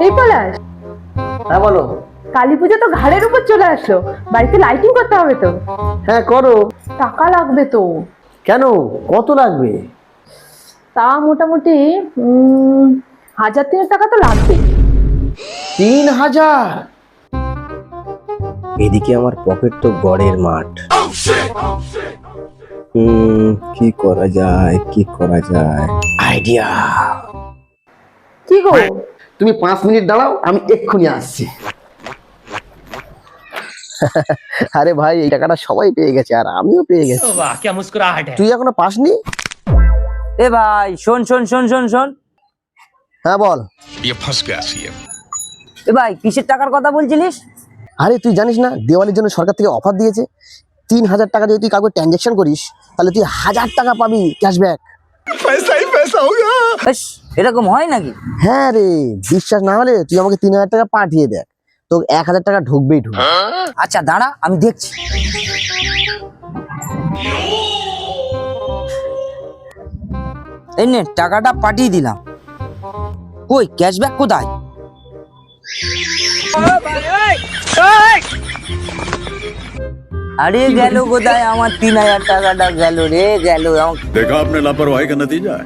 এই পলাশ, হ্যাঁ বলো। কালী পুজো তো ঘাড়ের উপর চলে আসলো, বাড়িতে লাইটিং করতে হবে তো। হ্যাঁ করো। টাকা লাগবে তো। কেন, কত লাগবে? তা মোটামুটি 1,000-3,000 টাকা তো লাগবে। 3,000? এদিকে আমার পকেট তো গড়ের মাঠ। কি করা যায়, কি করা যায়? আইডিয়া। কি গো? তুমি 5 মিনিট দাঁড়াও, আমি এক্ষুনি আসছি। আরে ভাই, এই টাকাটা সবাই পেয়ে গেছে আর আমিও পেয়ে গেছি। वाह क्या मुस्कुराहट है। তুই এখনো পাসনি? এ ভাই শোন শোন শোন শোন শোন। হ্যাঁ বল। ये फंस गया सीएम। এ ভাই কিসের টাকার কথা বলছিলিস? আরে তুই জানিস না, দিওয়ালির জন্য সরকার থেকে অফার দিয়েছে। 3,000 টাকা যদি তুই কাউকে ট্রানজাকশন করিস, তাহলে তুই 1,000 টাকা পাবি ক্যাশব্যাক। বেশ, এরকম হয় নাকি? হ্যাঁ রে, বিশ্বাস না হলে তুই আমাকে 3,000 টাকা পাঠিয়ে দেখ, তো 1,000 টাকা ঢুকবেই ঢুকবে। আচ্ছা দাঁড়া, আমি দেখছি। এই নে, টাকাটা পাঠিয়ে দিলাম। কই ক্যাশব্যাক কোথায়? আরে গেল কোথায় আমার 3,000 টাকাটা? গেল রে, গেল। देखा आपने लापरवाही का नतीजा है।